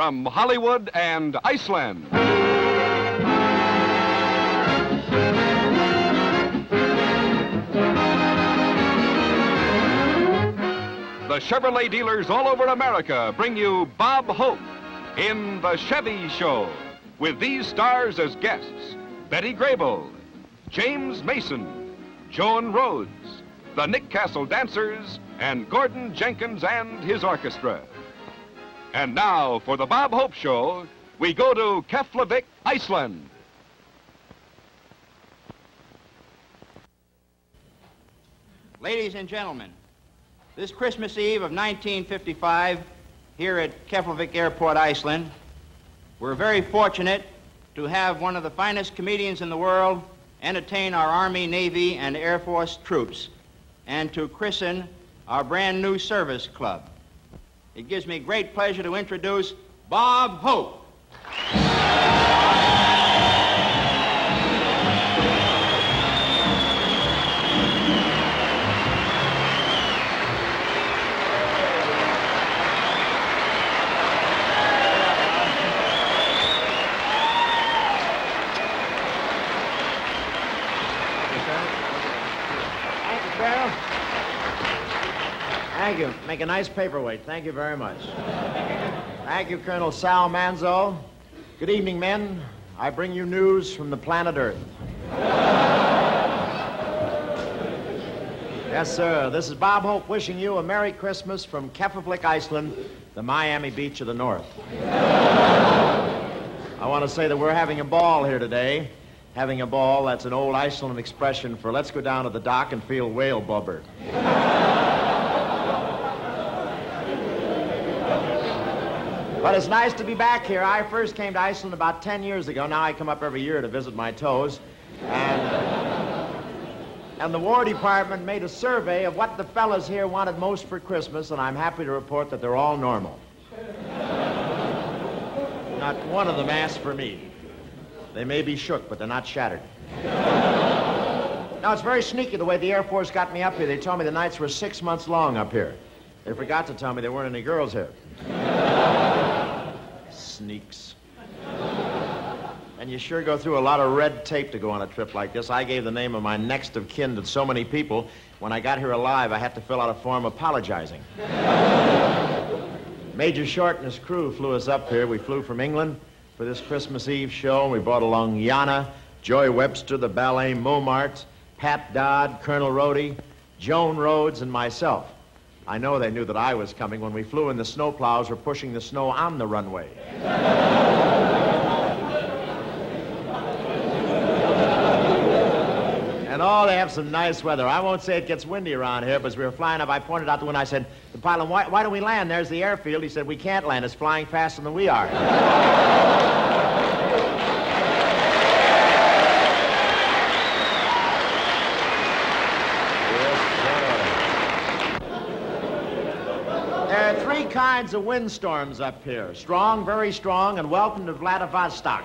from Hollywood and Iceland. The Chevrolet dealers all over America bring you Bob Hope in The Chevy Show, with these stars as guests: Betty Grable, James Mason, Joan Rhodes, the Nick Castle Dancers, and Gordon Jenkins and his orchestra. And now, for the Bob Hope Show, we go to Keflavik, Iceland. Ladies and gentlemen, this Christmas Eve of 1955, here at Keflavik Airport, Iceland, we're very fortunate to have one of the finest comedians in the world entertain our Army, Navy, and Air Force troops, and to christen our brand new service club. It gives me great pleasure to introduce Bob Hope. Thank you. Make a nice paperweight. Thank you very much. Thank you, Colonel Sal Manzo. Good evening, men. I bring you news from the planet Earth. Yes, sir. This is Bob Hope wishing you a Merry Christmas from Keflavik, Iceland, the Miami Beach of the North. I want to say that we're having a ball here today. Having a ball, that's an old Iceland expression for let's go down to the dock and feel whale blubber. But it's nice to be back here. I first came to Iceland about 10 years ago. Now I come up every year to visit my toes. And the War Department made a survey of what the fellas here wanted most for Christmas, and I'm happy to report that they're all normal. Not one of them asked for me. They may be shook, but they're not shattered. Now, it's very sneaky the way the Air Force got me up here. They told me the nights were 6 months long up here. They forgot to tell me there weren't any girls here. Sneaks. And you sure go through a lot of red tape to go on a trip like this. I gave the name of my next of kin to so many people. When I got here alive, I had to fill out a form apologizing. Major Short and his crew flew us up here. We flew from England for this Christmas Eve show. We brought along Yana, Joy Webster, the ballet Momart, Pat Dodd, Colonel Rhodey, Joan Rhodes, and myself. I know they knew that I was coming. When we flew in, the snowplows were pushing the snow on the runway. And oh, they have some nice weather. I won't say it gets windy around here, but as we were flying up, I pointed out to when I said, the pilot, why don't we land? There's the airfield. He said, we can't land. It's flying faster than we are. There are three kinds of windstorms up here. Strong, very strong, and welcome to Vladivostok.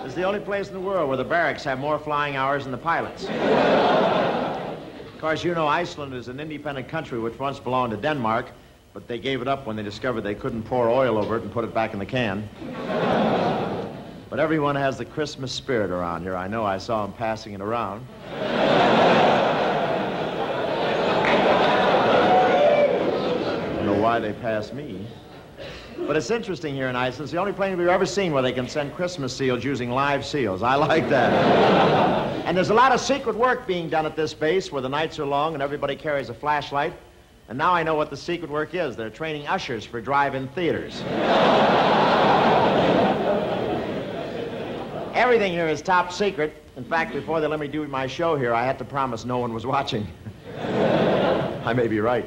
It's the only place in the world where the barracks have more flying hours than the pilots. Of course, you know Iceland is an independent country which once belonged to Denmark, but they gave it up when they discovered they couldn't pour oil over it and put it back in the can. But everyone has the Christmas spirit around here. I know I saw them passing it around. I don't know why they passed me. But it's interesting here in Iceland. It's the only plane we've ever seen where they can send Christmas seals using live seals. I like that. And there's a lot of secret work being done at this base where the nights are long and everybody carries a flashlight. And now I know what the secret work is. They're training ushers for drive-in theaters. Everything here is top secret. In fact, before they let me do my show here, I had to promise no one was watching. I may be right.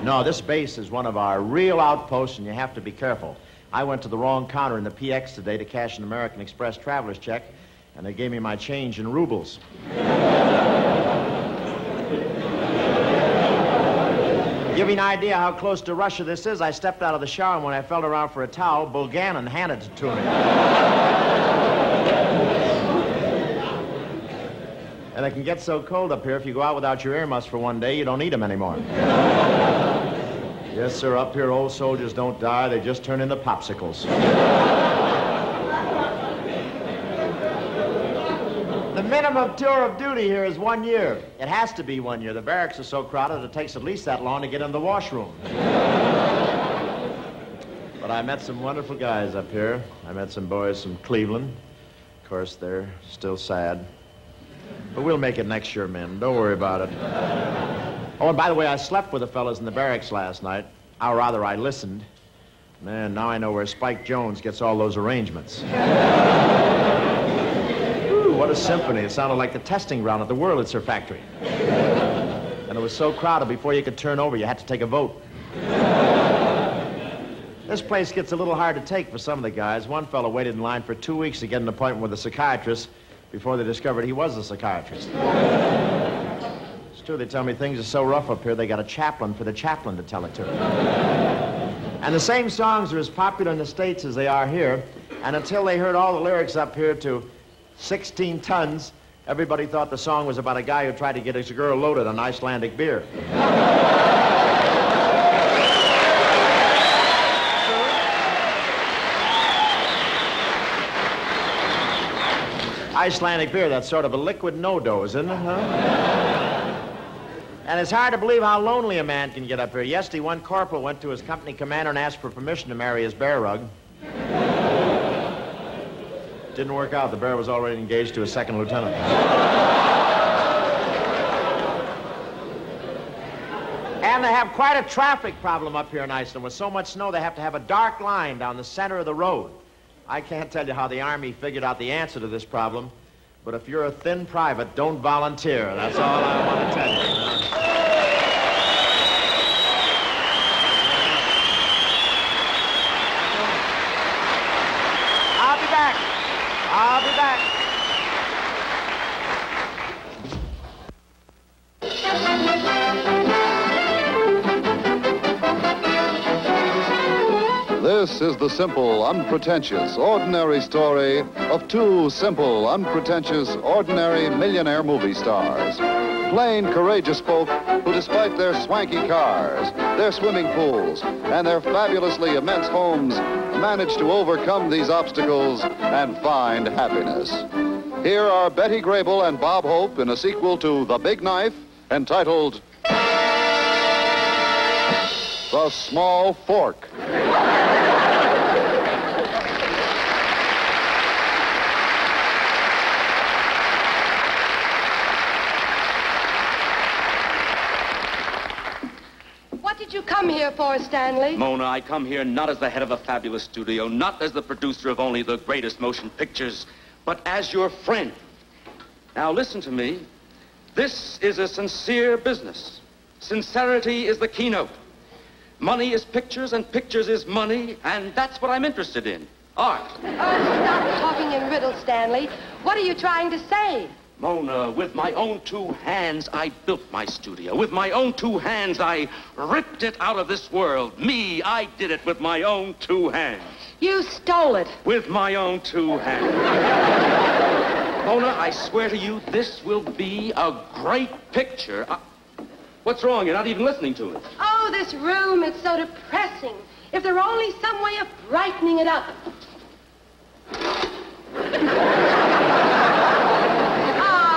No, this base is one of our real outposts, and you have to be careful. I went to the wrong counter in the PX today to cash an American Express traveler's check, and they gave me my change in rubles. To give you an idea how close to Russia this is, I stepped out of the shower, and when I felt around for a towel, Bulganin handed it to me. And it can get so cold up here, if you go out without your earmuffs for one day, you don't need them anymore. Yes, sir, up here old soldiers don't die, they just turn into popsicles. The minimum tour of duty here is 1 year. It has to be 1 year. The barracks are so crowded it takes at least that long to get in the washroom. But I met some wonderful guys up here. I met some boys from Cleveland. Of course, they're still sad. But we'll make it next year, men. Don't worry about it. Oh, and by the way, I slept with the fellas in the barracks last night. Or rather, I listened. Man, now I know where Spike Jones gets all those arrangements. Ooh, what a symphony. It sounded like the testing ground at the Wurlitzer factory. And it was so crowded, before you could turn over, you had to take a vote. This place gets a little hard to take for some of the guys. One fellow waited in line for 2 weeks to get an appointment with a psychiatrist before they discovered he was a psychiatrist. It's true, they tell me things are so rough up here, they got a chaplain for the chaplain to tell it to. And the same songs are as popular in the States as they are here, and until they heard all the lyrics up here to 16 Tons, everybody thought the song was about a guy who tried to get his girl loaded on Icelandic beer. Icelandic beer, that's sort of a liquid no-dose, isn't it, huh? And it's hard to believe how lonely a man can get up here. Yesterday, one corporal went to his company commander and asked for permission to marry his bear rug. Didn't work out. The bear was already engaged to a second lieutenant. And they have quite a traffic problem up here in Iceland. With so much snow, they have to have a dark line down the center of the road. I can't tell you how the Army figured out the answer to this problem, but if you're a thin private, don't volunteer. That's all I want to tell you. I'll be back. I'll be back. This is the simple, unpretentious, ordinary story of two simple, unpretentious, ordinary millionaire movie stars. Plain, courageous folk who, despite their swanky cars, their swimming pools, and their fabulously immense homes, manage to overcome these obstacles and find happiness. Here are Betty Grable and Bob Hope in a sequel to The Big Knife, entitled The Small Fork. What did you come here for, Stanley? Mona, I come here not as the head of a fabulous studio, not as the producer of only the greatest motion pictures, but as your friend. Now listen to me. This is a sincere business. Sincerity is the keynote. Money is pictures, and pictures is money, and that's what I'm interested in. Art. Oh, stop talking in riddles, Stanley. What are you trying to say? Mona, with my own two hands, I built my studio. With my own two hands, I ripped it out of this world. Me, I did it with my own two hands. You stole it. With my own two hands. Mona, I swear to you, this will be a great picture. What's wrong? You're not even listening to it. Oh, this room is so depressing. If there were only some way of brightening it up.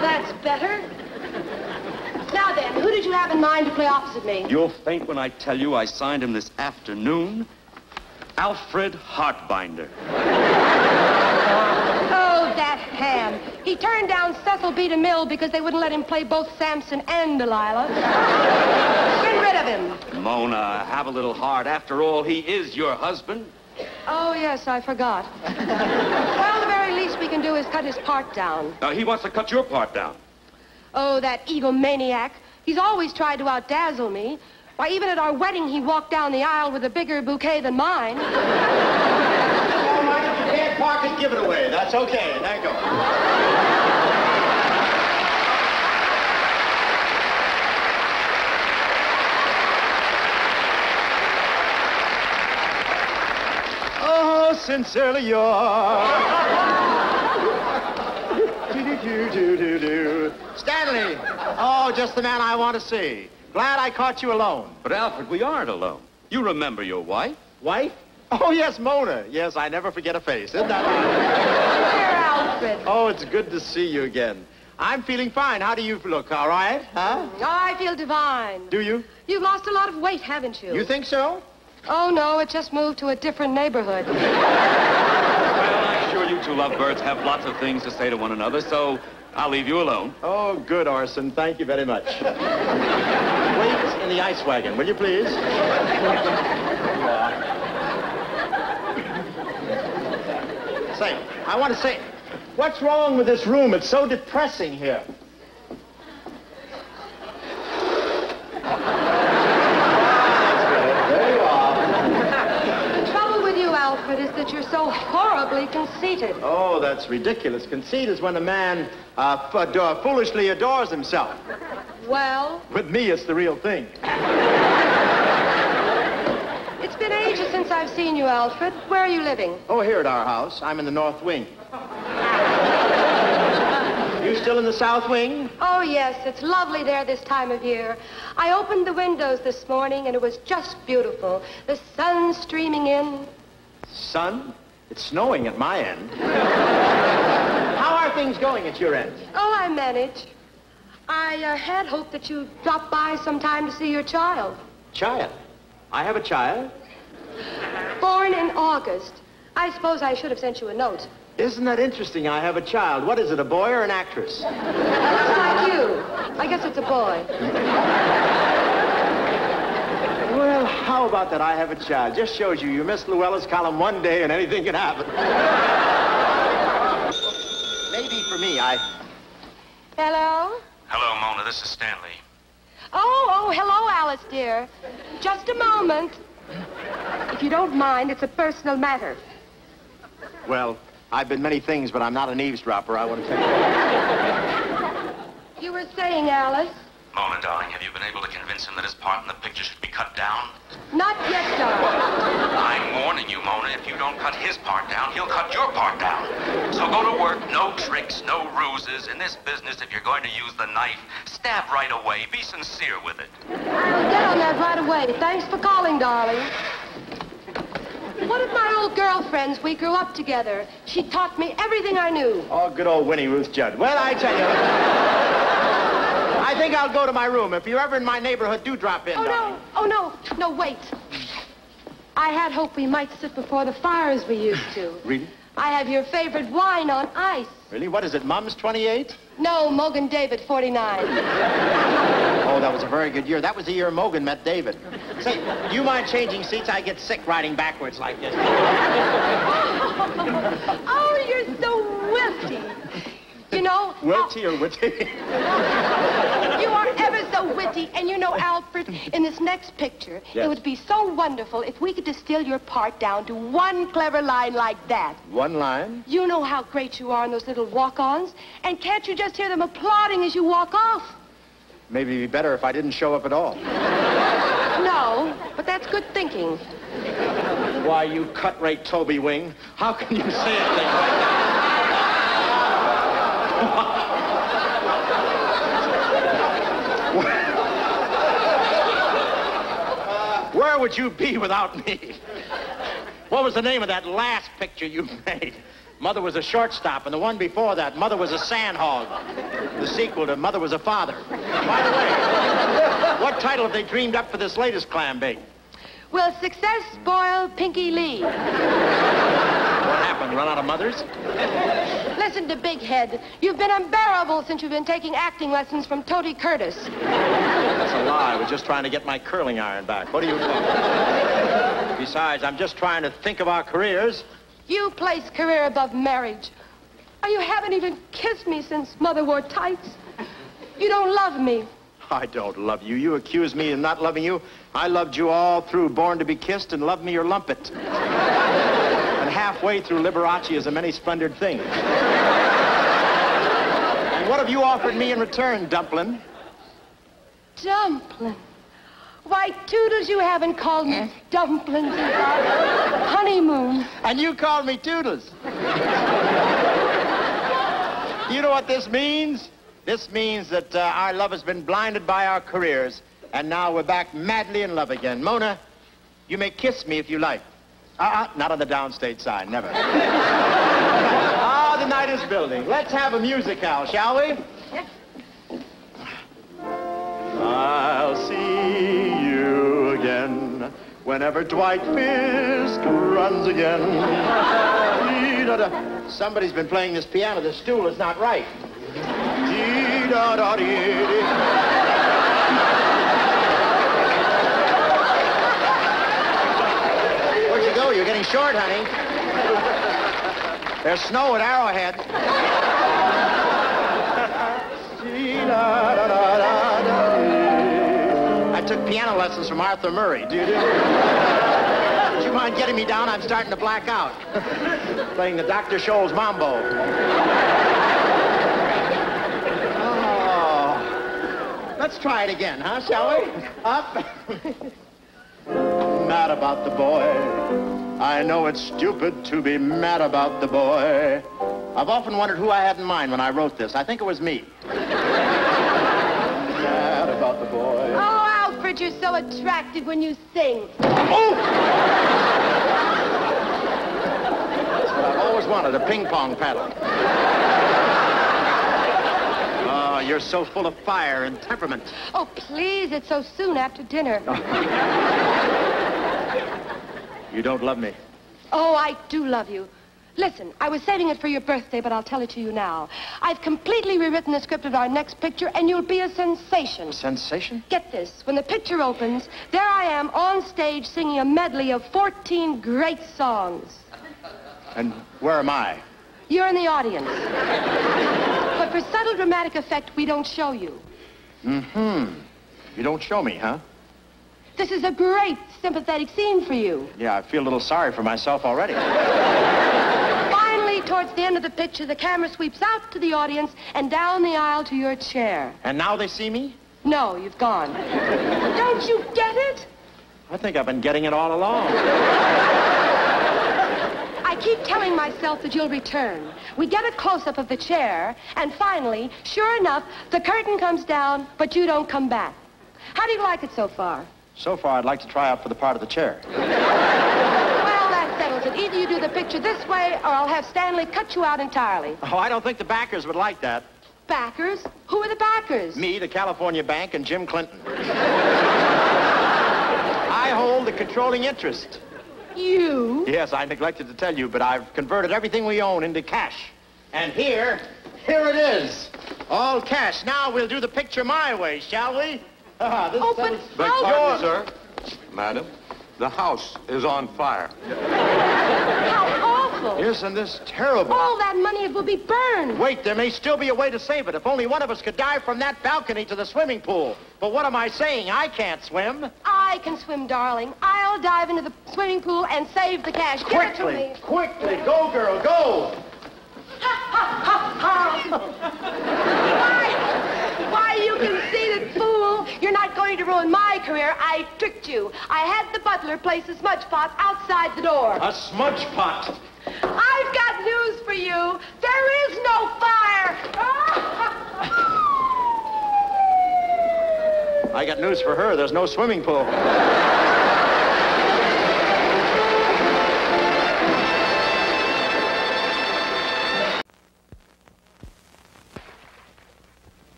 That's better. Now then, who did you have in mind to play opposite me? You'll faint when I tell you I signed him this afternoon. Alfred Hartbinder. Oh, that ham. He turned down Cecil B. DeMille because they wouldn't let him play both Samson and Delilah. Get rid of him. Mona, have a little heart. After all, he is your husband. Oh, yes, I forgot. Well, the very least we can do is cut his part down. He wants to cut your part down. Oh, that egomaniac. He's always tried to outdazzle me. Why, even at our wedding, he walked down the aisle with a bigger bouquet than mine. All right, if you can't park it, give it away. That's okay. There you go. Oh, sincerely yours. Stanley! Oh, just the man I want to see. Glad I caught you alone. But, Alfred, we aren't alone. You remember your wife? Wife? Oh, yes, Mona. Yes, I never forget a face. Isn't that Dear Alfred. Oh, it's good to see you again. I'm feeling fine. How do you look? All right? Huh? Oh, I feel divine. Do you? You've lost a lot of weight, haven't you? You think so? Oh, no, it just moved to a different neighborhood. Well, I'm sure you two lovebirds have lots of things to say to one another, so I'll leave you alone. Oh, good, Orson. Thank you very much. Wait in the ice wagon, will you please? Say, I want to say, what's wrong with this room? It's so depressing here. There you are. The trouble with you, Alfred, is that you're so horribly conceited. Oh, that's ridiculous. Conceit is when a man foolishly adores himself. Well, With me, it's the real thing. it's been ages since I've seen you, Alfred. Where are you living? Oh, here at our house. I'm in the north wing. You still in the south wing? Oh, yes, it's lovely there this time of year. I opened the windows this morning, and it was just beautiful. The sun streaming in. Sun? It's snowing at my end. How are things going at your end? Oh, I manage. I had hoped that you'd drop by sometime to see your child. Child? I have a child? Born in August. I suppose I should have sent you a note. Isn't that interesting? I have a child. What is it, a boy or an actress? It looks like you. I guess it's a boy. Well, how about that? I have a child. Just shows you missed Luella's column one day and anything can happen. Maybe for me, Hello? Hello, Mona. This is Stanley. Oh, hello, Alice, dear. Just a moment. If you don't mind, it's a personal matter. Well, I've been many things, but I'm not an eavesdropper. I want to tell you. You were saying, Alice? Mona, darling, have you been able to convince him that his part in the picture should be cut down? Not yet, darling. I'm warning you, Mona. If you don't cut his part down, he'll cut your part down. So go to work. No tricks, no ruses. In this business, if you're going to use the knife, stab right away. Be sincere with it. I'll get on that right away. Thanks for calling, darling. One of my old girlfriends, we grew up together. She taught me everything I knew. Oh, good old Winnie Ruth Judd. Well, I tell you, I think I'll go to my room. If you're ever in my neighborhood, do drop in, darling. No, wait. I had hoped we might sit before the fire as we used to. Really? I have your favorite wine on ice. Really? What is it, Mum's 28? No, Mogan David, 49. Oh, that was a very good year. That was the year Mogan met David. Say, do you mind changing seats? I get sick riding backwards like this. Oh, you're so witty. You know... Witty or witty? You are ever so witty. And you know, Alfred, in this next picture, Yes. it would be so wonderful if we could distill your part down to one clever line like that. One line? You know how great you are in those little walk-ons. And can't you just hear them applauding as you walk off? Maybe it'd be better if I didn't show up at all. No, but that's good thinking. Why, you cut-rate Toby Wing. How can you say a thing like that? Where would you be without me? What was the name of that last picture you made? Mother was a shortstop, and the one before that, Mother was a sandhog. The sequel to Mother was a father. By the way, what title have they dreamed up for this latest clam bake? Will success spoil Pinky Lee? What happened, run out of mothers? Listen to Big Head. You've been unbearable since you've been taking acting lessons from Toady Curtis. That's a lie. I was just trying to get my curling iron back. What are you talking? Besides, I'm just trying to think of our careers. You place career above marriage. Oh, you haven't even kissed me since Mother wore tights. You don't love me. I don't love you. You accuse me of not loving you. I loved you all through Born to be Kissed and Love Me or Lump It. And halfway through Liberace is a many splendid thing. And what have you offered me in return, Dumplin'? Dumpling. Why, Toodles, you haven't called me Dumpling since our honeymoon. And you called me Toodles. Do you know what this means? This means that our love has been blinded by our careers, and now we're back madly in love again. Mona, You may kiss me if you like. Not on the downstage side, never. The night is building. Let's have a musicale, shall we? I'll see you again whenever Dwight Fisk runs again. Somebody's been playing this piano. The stool is not right. Where'd you go? You're getting short, honey. There's snow at Arrowhead. I took piano lessons from Arthur Murray. Would you mind getting me down? I'm starting to black out. Playing the Dr. Scholl's Mambo. Let's try it again, huh? Shall we? Up. Mad about the boy. I know it's stupid to be mad about the boy. I've often wondered who I had in mind when I wrote this. I think it was me. Mad about the boy. Oh, Alfred, you're so attractive when you sing. Oh! That's what I've always wanted, a ping-pong paddle. Oh, you're so full of fire and temperament. Oh, please, it's so soon after dinner. You don't love me. Oh, I do love you. Listen, I was saving it for your birthday, but I'll tell it to you now. I've completely rewritten the script of our next picture, and you'll be a sensation. A sensation? Get this. When the picture opens, there I am on stage singing a medley of 14 great songs. And where am I? You're in the audience. But for subtle dramatic effect, we don't show you. Mm-hmm. You don't show me, huh? This is a great sympathetic scene for you. Yeah, I feel a little sorry for myself already. Finally, towards the end of the picture, the camera sweeps out to the audience and down the aisle to your chair. And now they see me? No, you've gone. Don't you get it? I think I've been getting it all along. I keep telling myself that you'll return. We get a close-up of the chair, and finally, sure enough, the curtain comes down, but you don't come back. How do you like it so far? So far, I'd like to try out for the part of the chair. Well, that settles it. Either you do the picture this way, or I'll have Stanley cut you out entirely. Oh, I don't think the backers would like that. Backers? Who are the backers? Me, the California Bank, and Jim Clinton. I hold the controlling interest. You? Yes, I neglected to tell you, but I've converted everything we own into cash. And here it is. All cash. Now we'll do the picture my way, shall we? Oh, but how... Pardon, sir. Madam, the house is on fire. How awful. Isn't this terrible? All that money, it will be burned. Wait, there may still be a way to save it. If only one of us could dive from that balcony to the swimming pool. But what am I saying? I can't swim. I can swim, darling. I'll dive into the swimming pool and save the cash. Give it to me. Quickly. Go, girl, go. Why, you conceited fool. You're not going to ruin my career. I tricked you. I had the butler place a smudge pot outside the door. A smudge pot. I've got news for you. There is no fire. I got news for her. There's no swimming pool.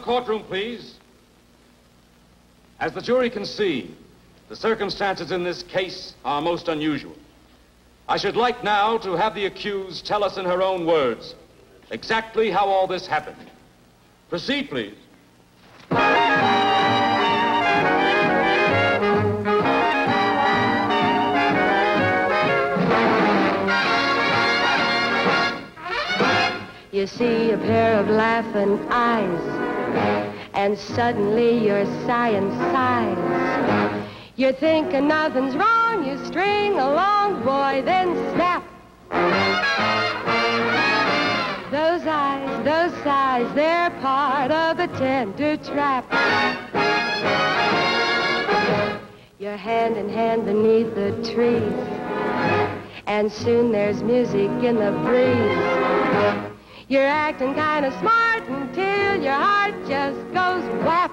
Courtroom, please. As the jury can see, the circumstances in this case are most unusual. I should like now to have the accused tell us in her own words exactly how all this happened. Proceed, please. You see a pair of laughing eyes, and suddenly you're sighing sighs. You're thinking nothing's wrong, you string along, boy, then snap. Those eyes, they're part of the tender trap. You're hand in hand beneath the trees, and soon there's music in the breeze. You're acting kind of smart until your heart just goes whap.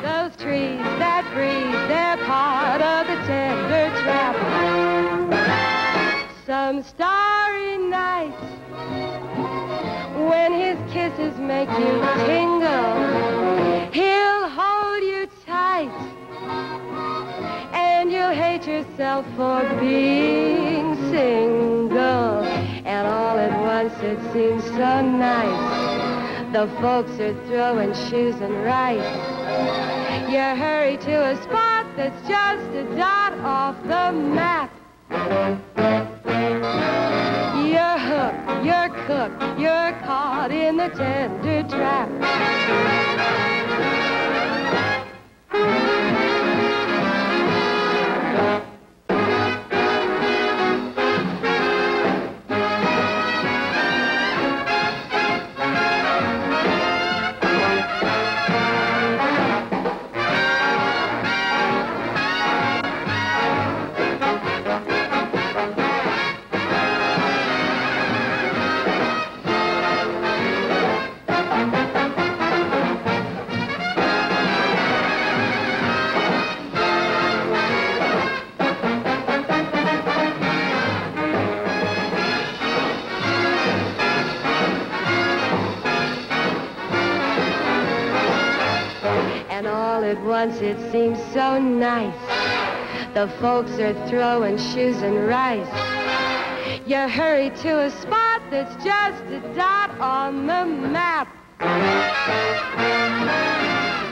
Those trees that breathe, they're part of the tender trap. Some starry nights, when his kisses make you tingle, he'll hold you tight, and you'll hate yourself for being single. And all at once it seems so nice. The folks are throwing shoes and rice. You hurry to a spot that's just a dot off the map. You're hooked, you're cooked, you're caught in the tender trap. At once it seems so nice. The folks are throwing shoes and rice. You hurry to a spot that's just a dot on the map.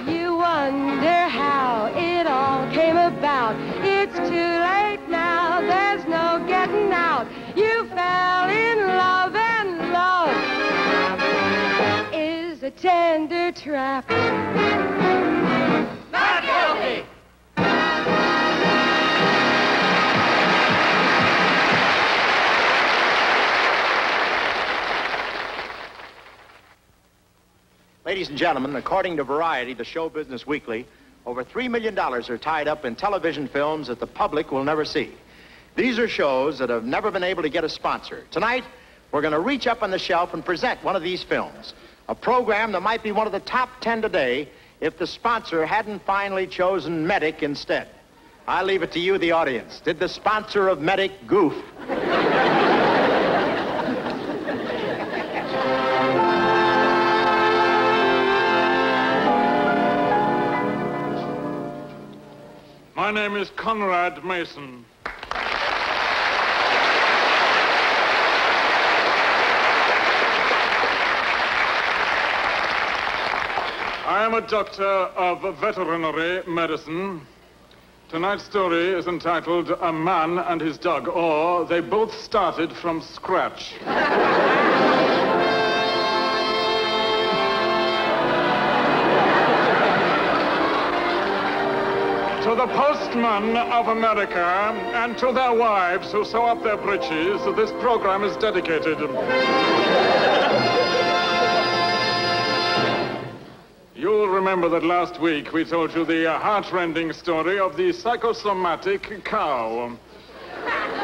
You wonder how it all came about. It's too late now, there's no getting out. You fell in love, and love is a tender trap. Not guilty! Ladies and gentlemen, according to Variety, the show business weekly, over $3 million are tied up in television films that the public will never see. These are shows that have never been able to get a sponsor. Tonight, we're going to reach up on the shelf and present one of these films, a program that might be one of the top 10 today if the sponsor hadn't finally chosen Medic instead. I leave it to you, the audience. Did the sponsor of Medic goof? My name is Conrad Mason. I am a doctor of veterinary medicine. Tonight's story is entitled A Man and His Dog, or They Both Started from Scratch. To the postmen of America and to their wives who sew up their breeches, this program is dedicated. You'll remember that last week we told you the heart-rending story of the psychosomatic cow.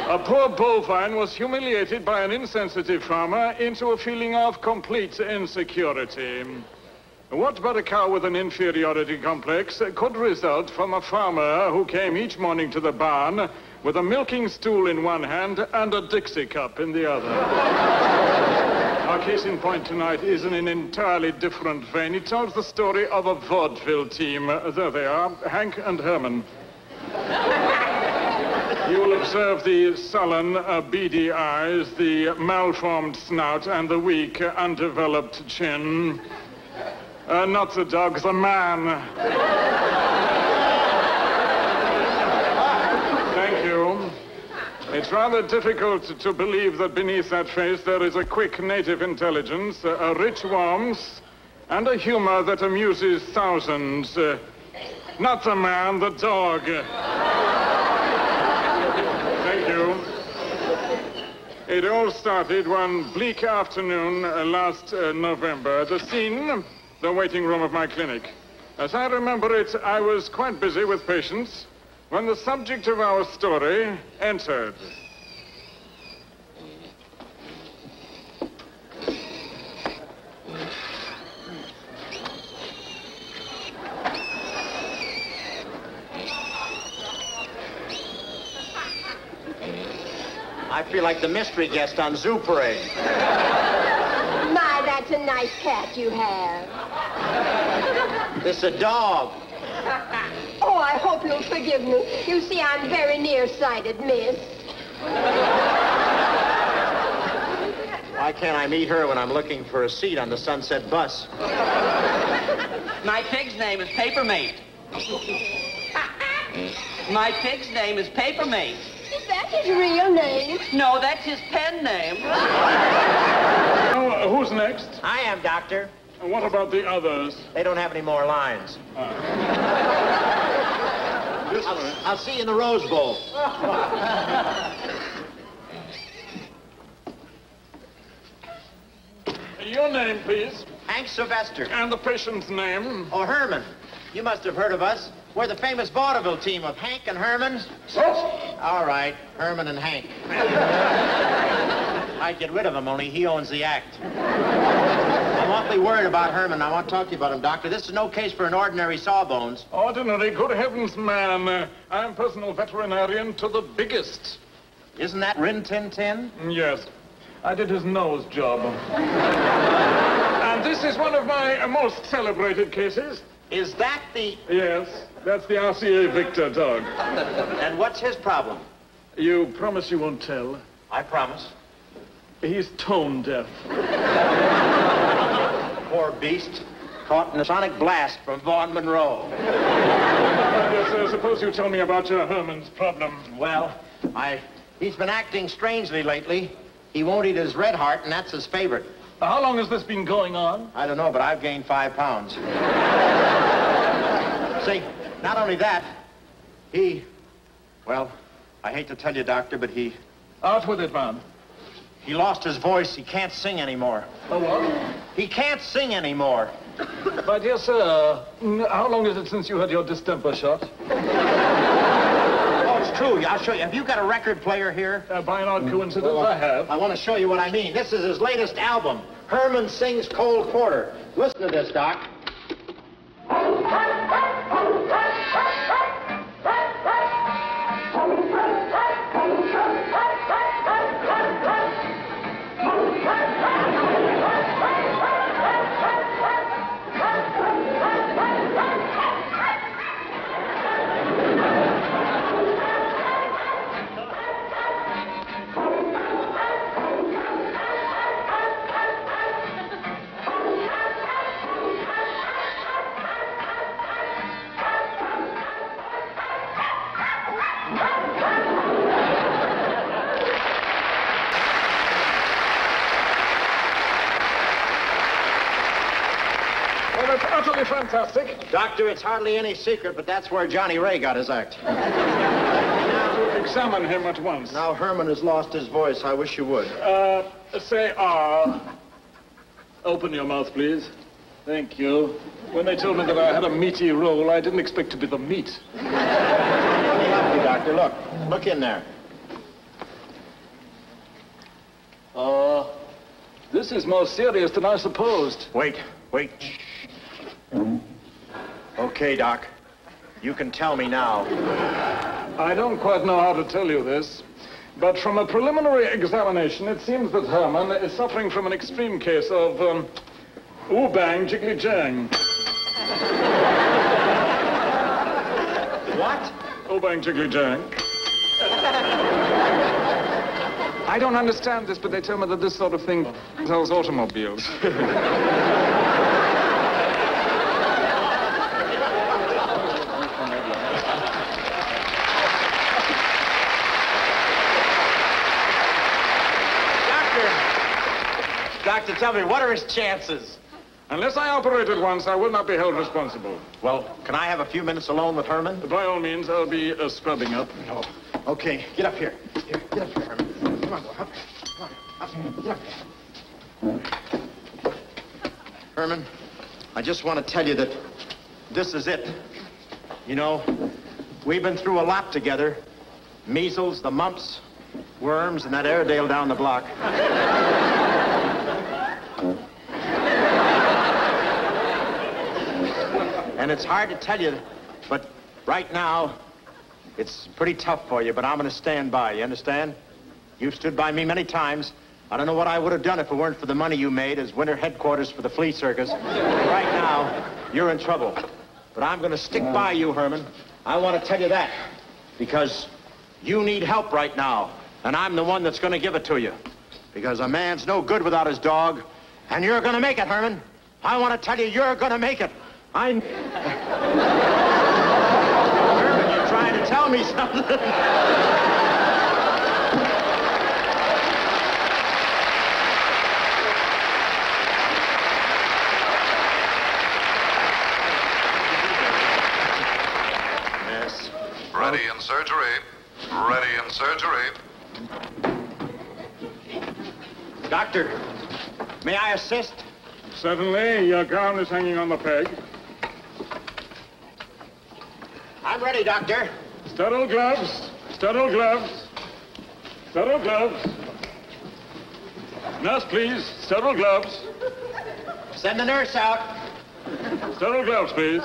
A poor bovine was humiliated by an insensitive farmer into a feeling of complete insecurity. What but a cow with an inferiority complex could result from a farmer who came each morning to the barn with a milking stool in one hand and a Dixie cup in the other? Our case in point tonight is in an entirely different vein. It tells the story of a vaudeville team. There they are, Hank and Herman. You will observe the sullen, beady eyes, the malformed snout, and the weak, undeveloped chin. Not the dog, the man. Thank you. It's rather difficult to believe that beneath that face there is a quick native intelligence, a rich warmth, and a humor that amuses thousands. Not the man, the dog. Thank you. It all started one bleak afternoon last November. The scene, the waiting room of my clinic. As I remember it, I was quite busy with patients when the subject of our story entered. I feel like the mystery guest on Zoo Parade. My, that's a nice cat you have. This is a dog. Oh, I hope you'll forgive me. You see, I'm very nearsighted, miss. Why can't I meet her when I'm looking for a seat on the Sunset bus? My pig's name is Papermate. My pig's name is Papermate. Is that his real name? No, that's his pen name. Oh, who's next? I am, Doctor. And what about the others? They don't have any more lines. This way. I'll see you in the Rose Bowl. Your name, please. Hank Sylvester. And the patient's name. Oh, Herman. You must have heard of us. We're the famous vaudeville team of Hank and Herman. All right, Herman and Hank. I'd get rid of him, only he owns the act. I'm awfully worried about Herman. I want to talk to you about him, Doctor. This is no case for an ordinary sawbones. Ordinary? Good heavens, man. I'm personal veterinarian to the biggest. Isn't that Rin Tin Tin? Yes. I did his nose job. And this is one of my most celebrated cases. Is that the... Yes, that's the RCA Victor dog. And what's his problem? You promise you won't tell? I promise. He's tone deaf. Poor beast. Caught in a sonic blast from Vaughn Monroe. Yes, suppose you tell me about your Herman's problem. Well, he's been acting strangely lately. He won't eat his red heart, and that's his favorite. How long has this been going on? I don't know, but I've gained 5 pounds. See, not only that, well, I hate to tell you, Doctor, but Out with it, man. he lost his voice. He can't sing anymore. Oh, what? He can't sing anymore. My dear sir, how long is it since you had your distemper shot? Oh, it's true. I'll show you. Have you got a record player here? By an odd coincidence, I have. I want to show you what I mean. This is his latest album, Herman Sings Cold Quarter. Listen to this, Doc. Utterly fantastic. Doctor, it's hardly any secret, but that's where Johnny Ray got his act. Examine him at once. Now Herman has lost his voice. I wish you would. Say R. Open your mouth, please. Thank you. When they told me that I had a meaty role, I didn't expect to be the meat. Let me help you, Doctor. Look in there. This is more serious than I supposed. Wait. Okay, Doc. You can tell me now. I don't quite know how to tell you this, but from a preliminary examination, it seems that Herman is suffering from an extreme case of, ooh-bang, jiggly-jang. What? Ooh-bang, jiggly-jang. I don't understand this, but they tell me that this sort of thing sells automobiles. Doctor, tell me, what are his chances? Unless I operated once, I will not be held responsible. Well, can I have a few minutes alone with Herman? By all means, I'll be scrubbing up. No. Okay, get up here. Get up here, Herman. Come on, go up. Come on, get up here. Herman, I just want to tell you that this is it. You know, we've been through a lot together. Measles, the mumps, worms, and that Airedale down the block. And it's hard to tell you, but right now, it's pretty tough for you, but I'm going to stand by, you understand? You've stood by me many times. I don't know what I would have done if it weren't for the money you made as winter headquarters for the flea circus. Right now, you're in trouble. But I'm going to stick by you, Herman. I want to tell you that. Because you need help right now. And I'm the one that's going to give it to you. Because a man's no good without his dog. And you're going to make it, Herman. I want to tell you, you're going to make it. Herman, you're trying to tell me something. Ready in surgery. Ready in surgery. Doctor, may I assist? Certainly. Your gown is hanging on the peg. I'm ready, Doctor. Sterile gloves. Sterile gloves. Sterile gloves. Nurse, please. Sterile gloves. Send the nurse out. Sterile gloves, please.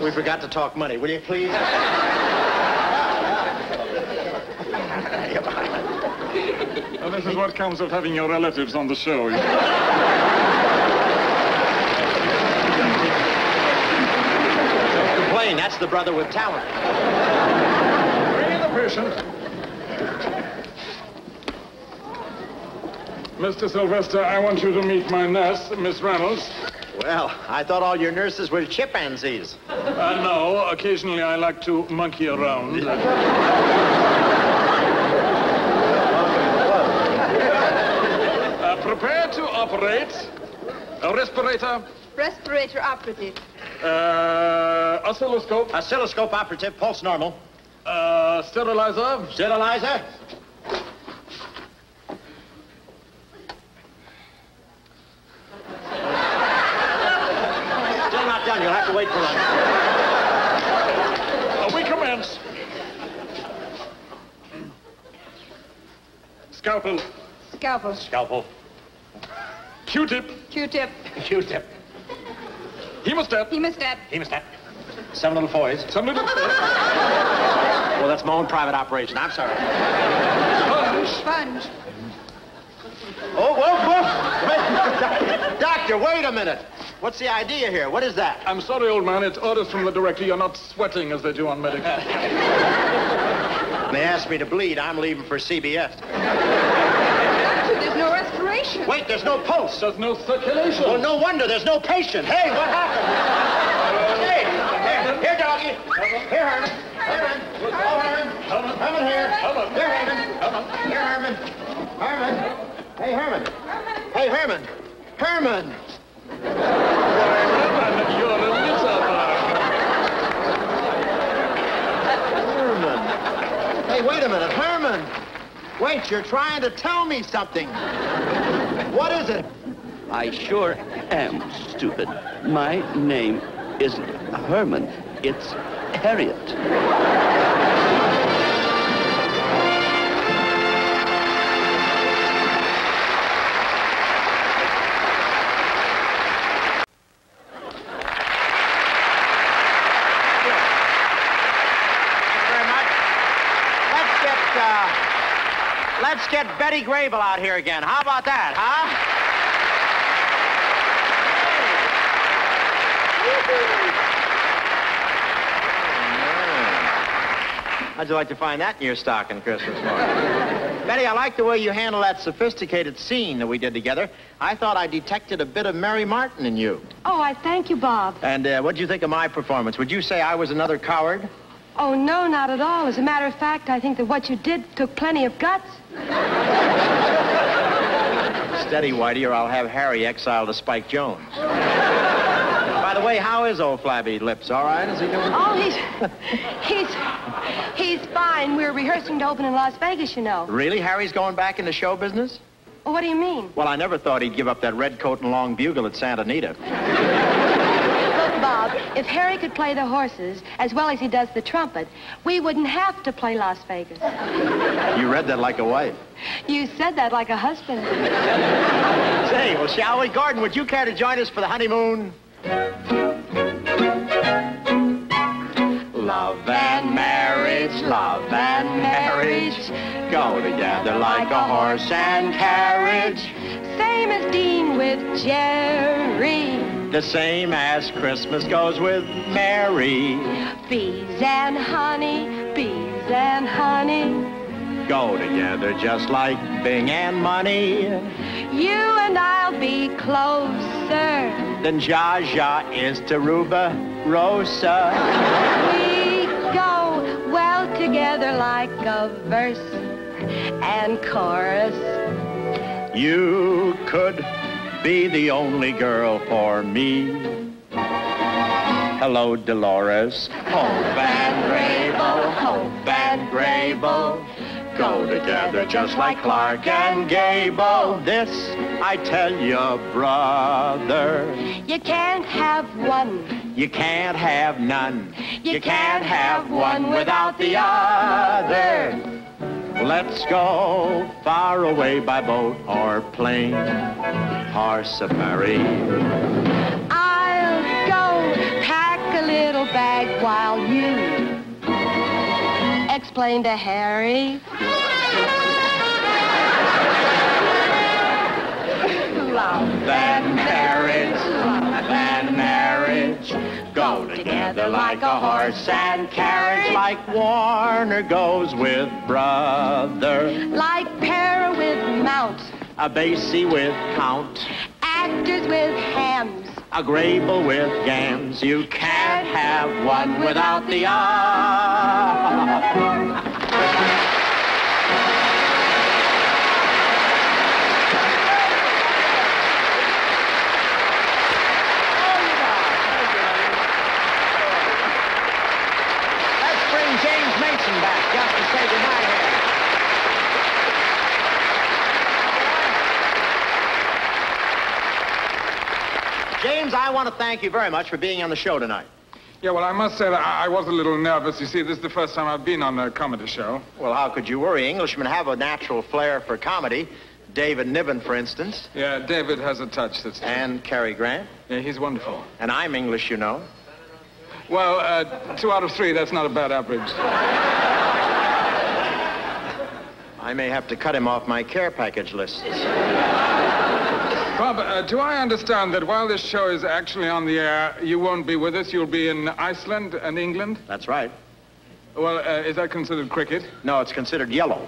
We forgot to talk money. Will you please? Well, this is what comes of having your relatives on the show. Don't complain. That's the brother with talent. Bring in the patient. Mr. Sylvester, I want you to meet my nurse, Miss Reynolds. Well, I thought all your nurses were chimpanzees. No, occasionally I like to monkey around. Prepare to operate. A respirator. Respirator operative. Oscilloscope. Oscilloscope operative, pulse normal. Sterilizer. Sterilizer. You'll have to wait for lunch. We commence. Scalpel. Scalpel. Scalpel. Q-tip. Q-tip. Q-tip. Hemostat. Hemostat. Hemostat. 7 little foys. 7 little... Well, that's my own private operation. I'm sorry. Sponge. Oh, whoa, whoa. Doctor, wait a minute. What's the idea here? What is that? I'm sorry, old man. It's orders from the director. You're not sweating as they do on medical. They asked me to bleed. I'm leaving for CBS. Doctor, there's no respiration. Wait, there's no pulse. There's no circulation. Well, no wonder. There's no patient. Hey, what happened? Hey, here, doggy. Here, Herman. Herman. Oh, Herman. Herman here. Here, Herman. Here, Herman. Herman. Hey, Herman. Hey, Herman. Herman. Herman. Hey, wait a minute. Herman. Wait, you're trying to tell me something. What is it? I sure am stupid. My name isn't Herman. It's Harriet. Let's get Betty Grable out here again. How about that, huh? How'd you like to find that in your stocking Christmas morning? Betty, I like the way you handle that sophisticated scene that we did together. I thought I detected a bit of Mary Martin in you. Oh, I thank you, Bob. And what'd you think of my performance? Would you say I was another coward? Oh, no, not at all. As a matter of fact, I think that what you did took plenty of guts. Steady, Whitey, or I'll have Harry exiled to Spike Jones. By the way, how is old Flabby Lips? All right? Is he doing? Oh, he's fine. We're rehearsing to open in Las Vegas, you know. Really? Harry's going back into show business? Well, what do you mean? Well, I never thought he'd give up that red coat and long bugle at Santa Anita. Look, Bob, if Harry could play the horses as well as he does the trumpet, we wouldn't have to play Las Vegas. You read that like a wife. You said that like a husband. Say, well, shall we? Gordon, would you care to join us for the honeymoon? Love and marriage, go together like a horse and carriage. Same as Dean with Jerry. The same as Christmas goes with Mary. Bees and honey, go together just like Bing and money. You and I'll be closer than Zsa is to Ruba Rosa. We go well together like a verse and chorus. You could be the only girl for me. Hello, Dolores. Hope and Grable, go together just like Clark and Gable. This I tell you, brother. You can't have one. You can't have none. You can't have one without the other. Let's go far away by boat or plane or safari. I'll go pack a little bag while you explain to Harry. Love and marriage, go together like a horse and carriage, like Warner goes with brother, like Para with Mount, a Basie with Count, actors with hams, a Grable with gams. You can't have one without the other. Back just to say goodnight here. James, I want to thank you very much for being on the show tonight. Yeah, well, I must say that I was a little nervous. You see, this is the first time I've been on a comedy show. Well, how could you worry? Englishmen have a natural flair for comedy. David Niven, for instance. Yeah, David has a touch that's... And Cary Grant. Yeah, he's wonderful. And I'm English, you know. Well, 2 out of 3, that's not a bad average. I may have to cut him off my care package list. Bob, do I understand that while this show is actually on the air, you won't be with us? You'll be in Iceland and England? That's right. Well, is that considered cricket? No, it's considered yellow.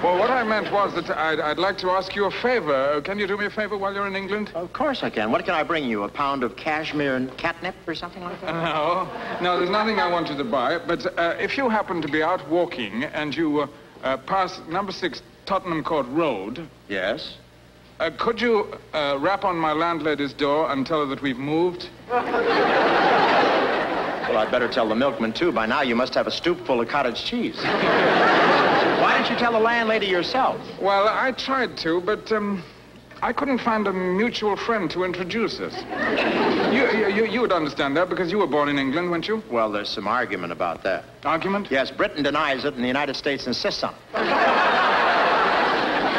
Well, what I meant was that I'd like to ask you a favor. Can you do me a favor while you're in England? Of course I can. What can I bring you? A pound of cashmere and catnip or something like that? No, there's nothing I want you to buy. But if you happen to be out walking and you pass number 6 Tottenham Court Road... Yes? Could you rap on my landlady's door and tell her that we've moved? Well, I'd better tell the milkman, too. By now, you must have a stoop full of cottage cheese. Why didn't you tell the landlady yourself? Well, I tried to, but I couldn't find a mutual friend to introduce us. You would understand that because you were born in England, weren't you? Well, there's some argument about that. Argument? Yes, Britain denies it and the United States insists on it.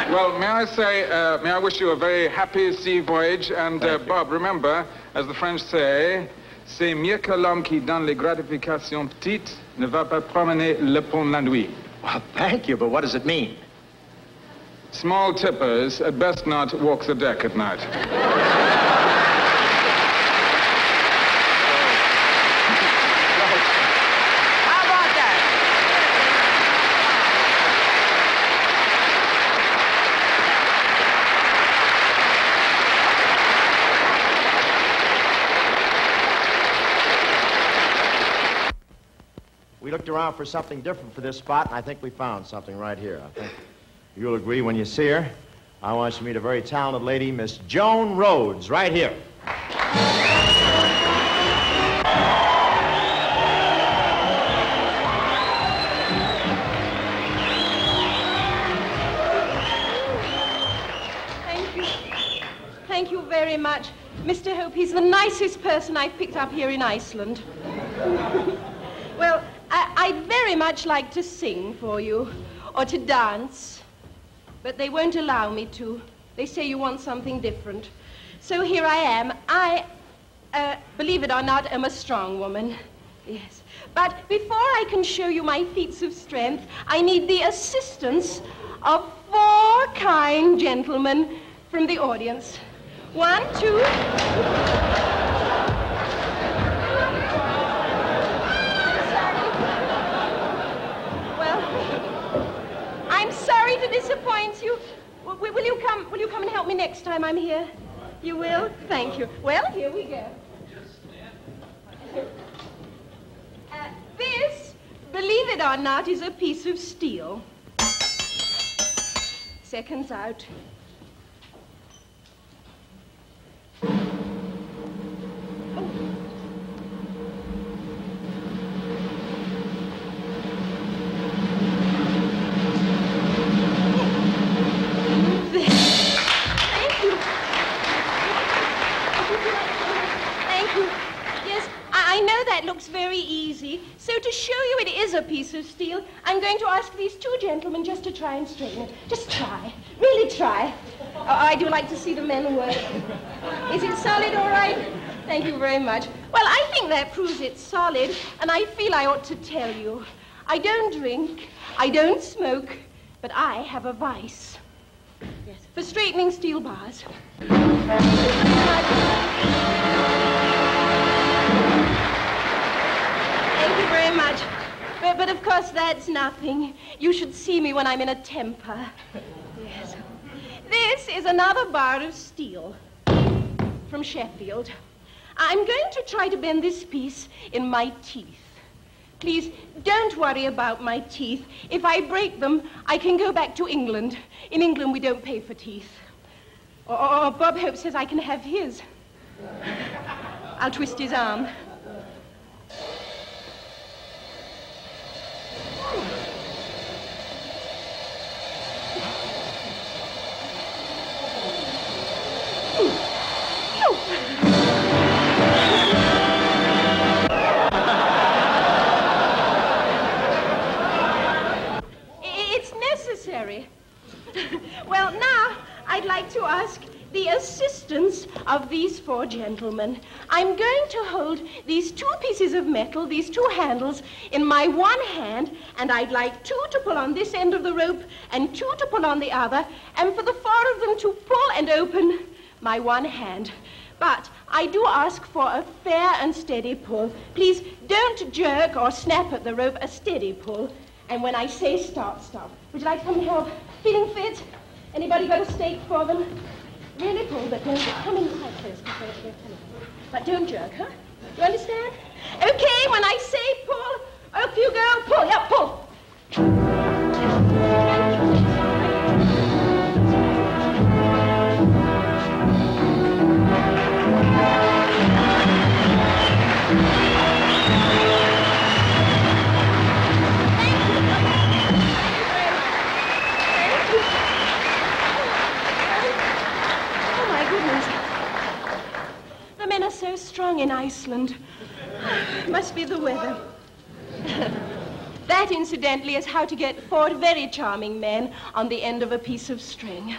Well, may I wish you a very happy sea voyage. And, Bob, remember, as the French say, c'est mieux que l'homme qui donne les gratifications petites ne va pas promener le pont la nuit. Well, thank you, but what does it mean? Small tippers had best not walk the deck at night. How about that? We looked around for something different for this spot, and I think we found something right here. I think you'll agree when you see her. I want you to meet a very talented lady, Miss Joan Rhodes, right here. very much. Mr. Hope, he's the nicest person I've picked up here in Iceland. Well, I'd very much like to sing for you, or to dance, but they won't allow me to. They say you want something different. So here I am. I, believe it or not, am a strong woman. Yes. But before I can show you my feats of strength, I need the assistance of 4 kind gentlemen from the audience. 1, 2... I'm sorry to disappoint you. Will you come and help me next time I'm here? You will? Thank you. Well, here we go. This, believe it or not, is a piece of steel. Seconds out. Looks very easy. So to show you it is a piece of steel, I'm going to ask these 2 gentlemen just to try and straighten it. Just try. Really try. Oh, I do like to see the men work. Is it solid all right? Thank you very much. Well, I think that proves it's solid, and I feel I ought to tell you. I don't drink, I don't smoke, but I have a vice. Yes, for straightening steel bars. Thank you very much. But of course, that's nothing. You should see me when I'm in a temper. Yes. This is another bar of steel from Sheffield. I'm going to try to bend this piece in my teeth. Please, don't worry about my teeth. If I break them, I can go back to England. In England, we don't pay for teeth. Or Bob Hope says I can have his. I'll twist his arm. It's necessary. Well, now I'd like to ask the assistance of these 4 gentlemen. I'm going to hold these 2 pieces of metal, these 2 handles, in my one hand, and I'd like 2 to pull on this end of the rope and 2 to pull on the other, and for the 4 of them to pull and open my one hand. But I do ask for a fair and steady pull. Please don't jerk or snap at the rope, a steady pull. And when I say stop, stop. Would you like to come and help? Feeling fit? Anybody got a stake for them? Really pull, but don't come inside first. But don't jerk, huh? You understand? Okay, when I say pull, up you go. Pull, yeah, pull. So strong in Iceland. Must be the weather. That, incidentally, is how to get 4 very charming men on the end of a piece of string.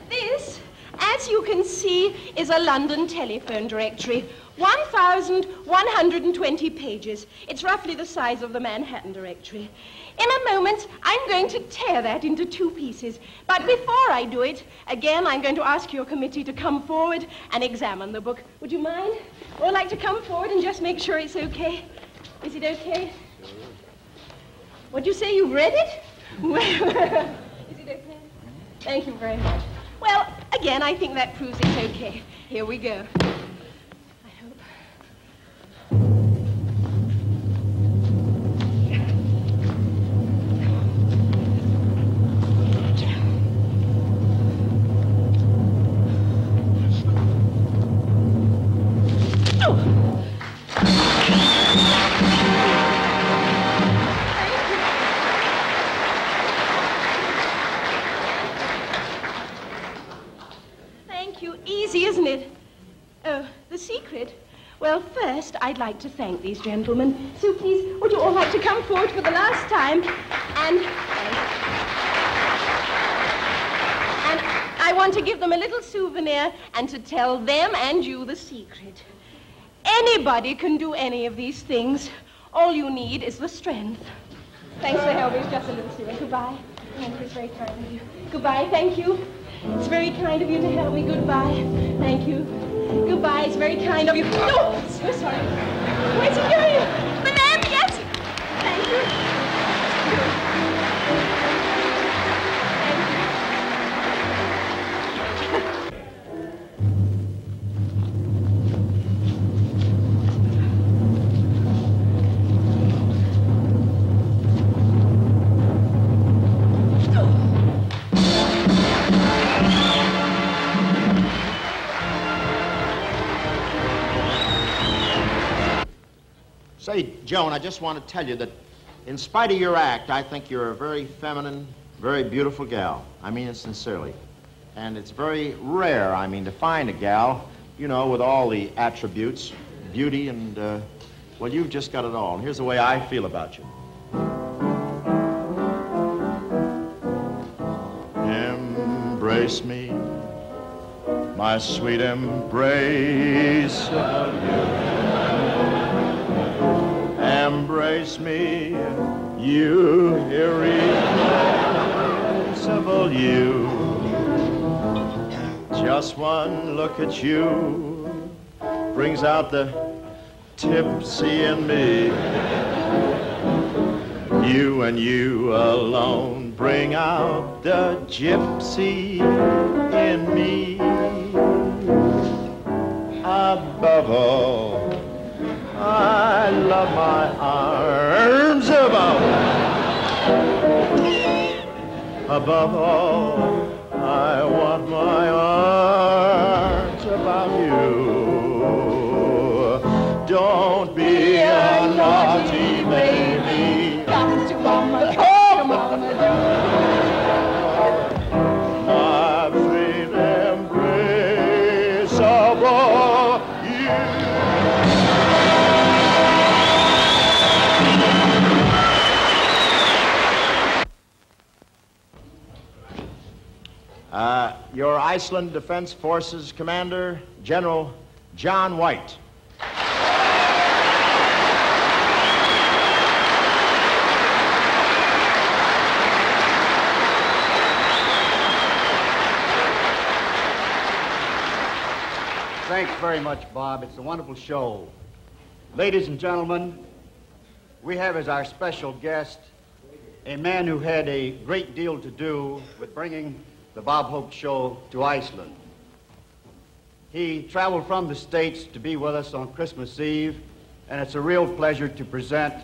This, as you can see, is a London telephone directory. 1,120 pages. It's roughly the size of the Manhattan directory. In a moment, I'm going to tear that into 2 pieces. But before I do it, again, I'm going to ask your committee to come forward and examine the book. Would you mind? Or like to come forward and just make sure it's okay? Is it okay? What'd you say? You've read it? Well, is it okay? Thank you very much. Well, again, I think that proves it's okay. Here we go. first, I'd like to thank these gentlemen. So please, would you all like to come forward for the last time? And I want to give them a little souvenir and to tell them and you the secret. Anybody can do any of these things. All you need is the strength. Thanks for helping. It's just a little souvenir. Goodbye. Thank you. It's very kind of you. Goodbye. Thank you. It's very kind of you to help me. Goodbye. Thank you. Goodbye. It's very kind of you. No! So sorry. Where's he going? The lamp, yes! Thank you. Say, Joan, I just want to tell you that in spite of your act, I think you're a very feminine, very beautiful gal. I mean it sincerely. And it's very rare, to find a gal, with all the attributes, beauty, and, well, you've just got it all. And here's the way I feel about you. Embrace me, my sweet embrace of you. Embrace me, you irreplaceable you. Just one look at you brings out the tipsy in me. You and you alone bring out the gypsy in me. Above all, I love my arms above all, I want my arms about you. Don't be a naughty baby. Come to mama, come mama, my sweet embrace of all you. Your Iceland Defense Forces Commander, General John White. Thanks very much, Bob. It's a wonderful show. Ladies and gentlemen, we have as our special guest a man who had a great deal to do with bringing the Bob Hope Show to Iceland. He traveled from the States to be with us on Christmas Eve, and it's a real pleasure to present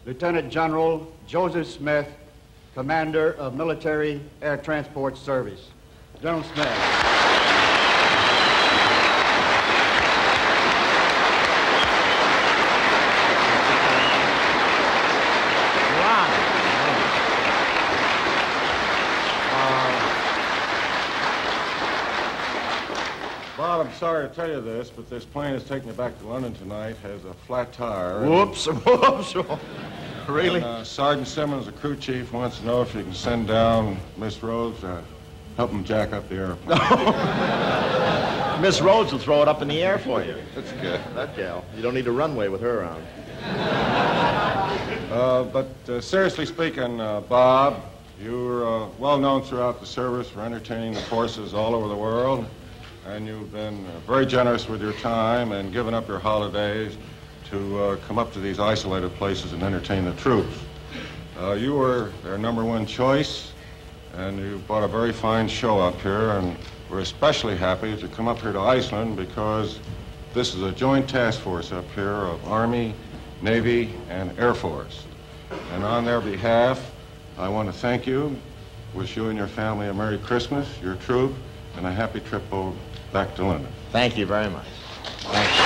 Lieutenant General Joseph Smith, Commander of Military Air Transport Service. General Smith. Bob, I'm sorry to tell you this, but this plane is taking you back to London tonight, has a flat tire. Whoops, whoops. Really? And, Sergeant Simmons, the crew chief, wants to know if you can send down Miss Rhodes to help him jack up the airplane. Miss Rhodes will throw it up in the air for you. That's good. That gal. You don't need a runway with her around. But seriously speaking, Bob, you're well known throughout the service for entertaining the forces all over the world. And you've been very generous with your time and given up your holidays to come up to these isolated places and entertain the troops. You were their #1 choice, and you brought a very fine show up here, and we're especially happy to come up here to Iceland because this is a joint task force up here of Army, Navy, and Air Force. And on their behalf, I want to thank you, wish you and your family a Merry Christmas, your troop, and a happy trip back to London. Thank you very much. Thank you.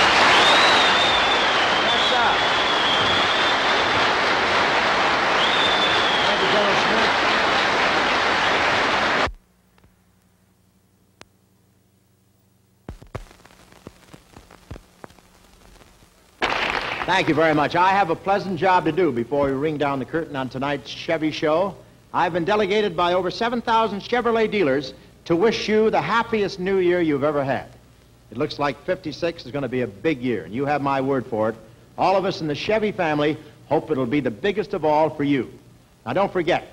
Thank you, General Smith. Thank you very much. I have a pleasant job to do before we ring down the curtain on tonight's Chevy show. I've been delegated by over 7,000 Chevrolet dealers to wish you the happiest new year you've ever had. It looks like 56 is going to be a big year, and you have my word for it. All of us in the Chevy family hope it'll be the biggest of all for you. Now, don't forget,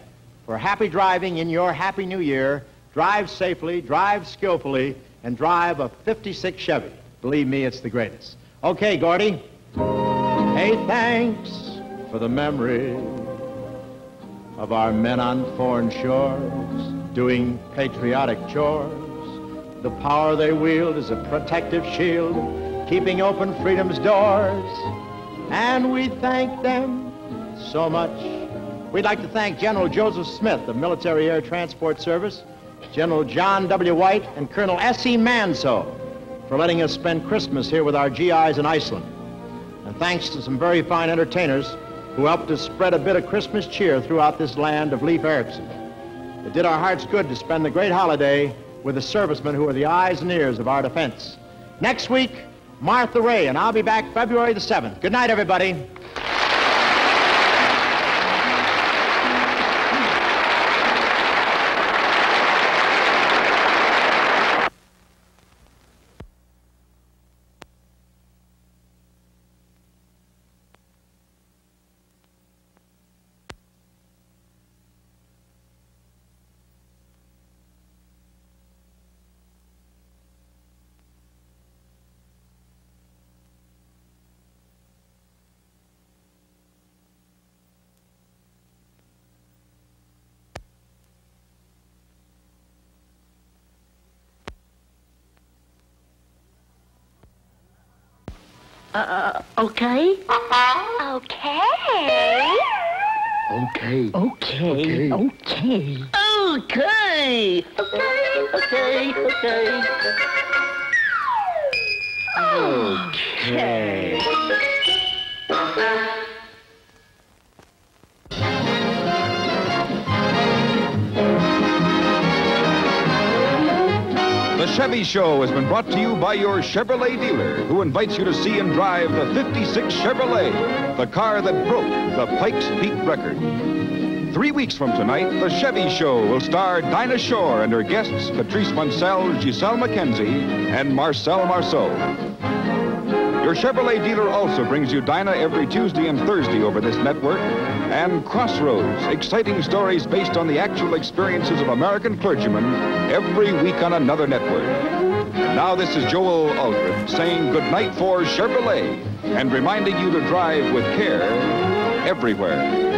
for happy driving in your happy new year, drive safely, drive skillfully, and drive a 56 Chevy. Believe me, it's the greatest. Okay, Gordy. Hey, thanks for the memory of our men on foreign shores doing patriotic chores. The power they wield is a protective shield, keeping open freedom's doors. And we thank them so much. We'd like to thank General Joseph Smith of Military Air Transport Service, General John W. White, and Colonel S.E. Manso for letting us spend Christmas here with our GIs in Iceland. And thanks to some very fine entertainers who helped us spread a bit of Christmas cheer throughout this land of Leif Erikson. It did our hearts good to spend the great holiday with the servicemen who are the eyes and ears of our defense. Next week, Martha Ray, and I'll be back February the 7th. Good night, everybody. Okay? Okay. Okay. Okay. Okay. Okay. Okay. Okay. Okay. The Chevy Show has been brought to you by your Chevrolet dealer, who invites you to see and drive the 56 Chevrolet, the car that broke the Pikes Peak record. 3 weeks from tonight, The Chevy Show will star Dinah Shore and her guests Patrice Munsell, Giselle McKenzie, and Marcel Marceau. Your Chevrolet dealer also brings you Dinah every Tuesday and Thursday over this network, and Crossroads, exciting stories based on the actual experiences of American clergymen every week on another network. Now this is Joel Aldred saying goodnight for Chevrolet and reminding you to drive with care everywhere.